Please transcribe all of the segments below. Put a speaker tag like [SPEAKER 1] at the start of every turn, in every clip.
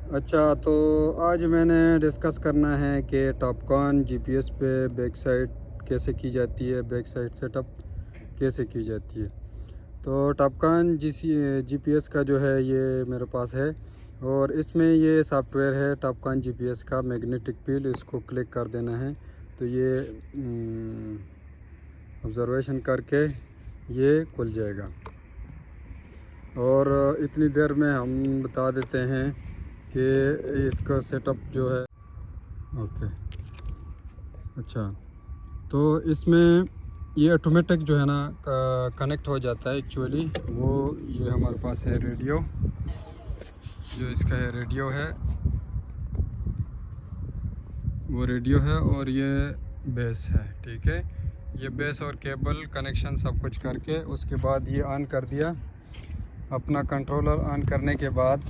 [SPEAKER 1] अच्छा, तो आज मैंने डिस्कस करना है कि टॉपकॉन जीपीएस पे बैक साइड कैसे की जाती है, बैक साइड सेटअप कैसे की जाती है। तो टॉपकॉन जीपीएस का जो है ये मेरे पास है और इसमें ये सॉफ्टवेयर है टॉपकॉन जीपीएस का मैग्नेटिक पील। इसको क्लिक कर देना है तो ये ऑब्जर्वेशन करके ये खुल जाएगा। और इतनी देर में हम बता देते हैं कि इसका सेटअप जो है। ओके, अच्छा, तो इसमें ये ऑटोमेटिक जो है ना कनेक्ट हो जाता है एक्चुअली। वो ये हमारे पास है रेडियो, जो इसका है रेडियो है, वो रेडियो है और ये बेस है। ठीक है, ये बेस और केबल कनेक्शन सब कुछ करके उसके बाद ये ऑन कर दिया। अपना कंट्रोलर ऑन करने के बाद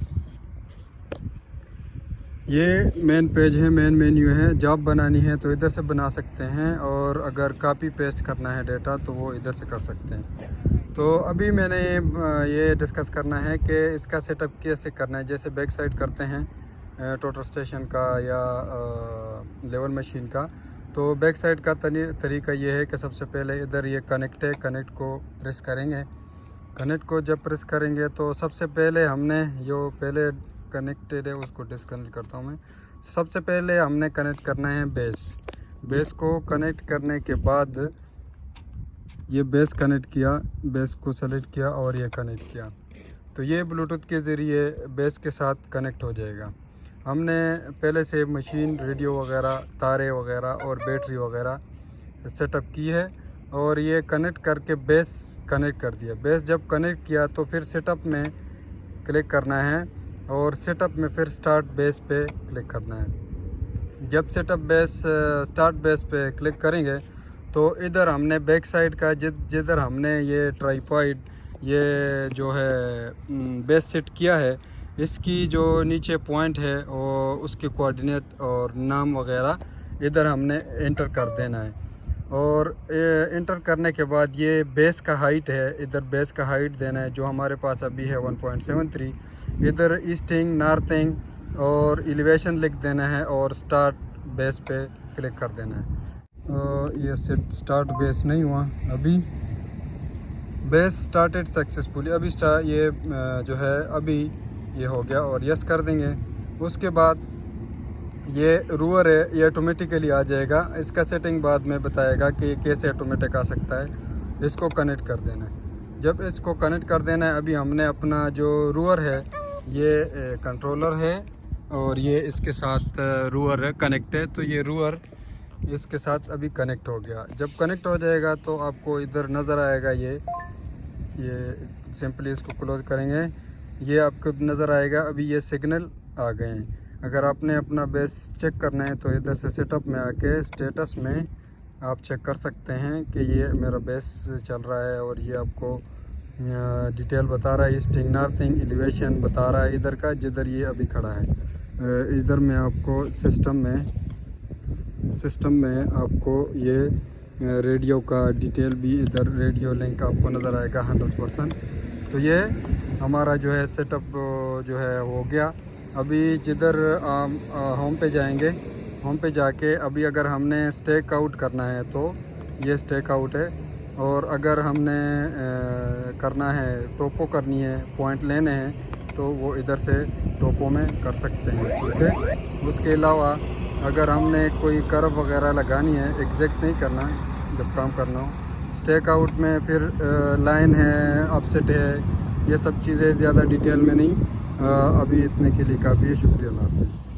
[SPEAKER 1] ये मेन पेज है, मेन मेन्यू है। जॉब बनानी है तो इधर से बना सकते हैं और अगर कॉपी पेस्ट करना है डेटा तो वो इधर से कर सकते हैं। तो अभी मैंने ये डिस्कस करना है कि इसका सेटअप कैसे करना है। जैसे बैक साइड करते हैं टोटल स्टेशन का या लेवल मशीन का, तो बैक साइड का तरीका ये है कि सबसे पहले इधर ये कनेक्ट है, कनेक्ट को प्रेस करेंगे। कनेक्ट को जब प्रेस करेंगे तो सबसे पहले हमने जो पहले कनेक्टेड है उसको डिस्कनेक्ट करता हूँ मैं। सबसे पहले हमने कनेक्ट करना है बेस को कनेक्ट करने के बाद ये बेस कनेक्ट किया, बेस को सेलेक्ट किया और ये कनेक्ट किया तो ये ब्लूटूथ के ज़रिए बेस के साथ कनेक्ट हो जाएगा। हमने पहले से मशीन, रेडियो वगैरह, तारे वगैरह और बैटरी वगैरह सेटअप की है और ये कनेक्ट करके बेस कनेक्ट कर दिया। बेस जब कनेक्ट किया तो फिर सेटअप में क्लिक करना है और सेटअप में फिर स्टार्ट बेस पे क्लिक करना है। जब सेटअप बेस स्टार्ट बेस पे क्लिक करेंगे तो इधर हमने बैक साइड का जिधर हमने ये ट्राइपॉड ये जो है बेस सेट किया है, इसकी जो नीचे पॉइंट है और उसके कोऑर्डिनेट और नाम वगैरह इधर हमने एंटर कर देना है। और इंटर करने के बाद ये बेस का हाइट है, इधर बेस का हाइट देना है जो हमारे पास अभी है 1.73। इधर ईस्टिंग, नॉर्थिंग और एलिवेशन लिख देना है और स्टार्ट बेस पे क्लिक कर देना है। ये सेट स्टार्ट बेस नहीं हुआ अभी। बेस स्टार्टेड सक्सेसफुली, अभी ये जो है अभी ये हो गया और यस कर देंगे। उसके बाद ये रूअर है, ये ऑटोमेटिकली आ जाएगा। इसका सेटिंग बाद में बताएगा कि कैसे ऑटोमेटिक आ सकता है। इसको कनेक्ट कर देना है। जब इसको कनेक्ट कर देना है, अभी हमने अपना जो रूअर है ये कंट्रोलर है और ये इसके साथ रूअर है कनेक्ट है, तो ये रूअर इसके साथ अभी कनेक्ट हो गया। जब कनेक्ट हो जाएगा तो आपको इधर नज़र आएगा ये सिंपली इसको क्लोज करेंगे, ये आपको नज़र आएगा अभी ये सिग्नल आ गए हैं। अगर आपने अपना बेस चेक करना है तो इधर से सेटअप में आके स्टेटस में आप चेक कर सकते हैं कि ये मेरा बेस चल रहा है और ये आपको डिटेल बता रहा है। ईस्टिंग, नॉर्थिंग, एलिवेशन बता रहा है इधर का, जिधर ये अभी खड़ा है। इधर में आपको सिस्टम में आपको ये रेडियो का डिटेल भी, इधर रेडियो लिंक आपको नज़र आएगा 100%। तो ये हमारा जो है सेटअप जो है हो गया। अभी जिधर होम पे जाएंगे, होम पे जाके अभी अगर हमने स्टेक आउट करना है तो ये स्टेक आउट है, और अगर हमने करना है टोपो करनी है, पॉइंट लेने हैं तो वो इधर से टोपो में कर सकते हैं। ठीक है, उसके अलावा अगर हमने कोई कर्व वगैरह लगानी है, एग्जैक्ट नहीं करना जब काम करना हो। स्टेक आउट में फिर लाइन है, ऑफसेट है, ये सब चीज़ें ज़्यादा डिटेल में नहीं। अभी इतने के लिए काफ़ी है। शुक्रिया, अल्लाह हाफ़िज़।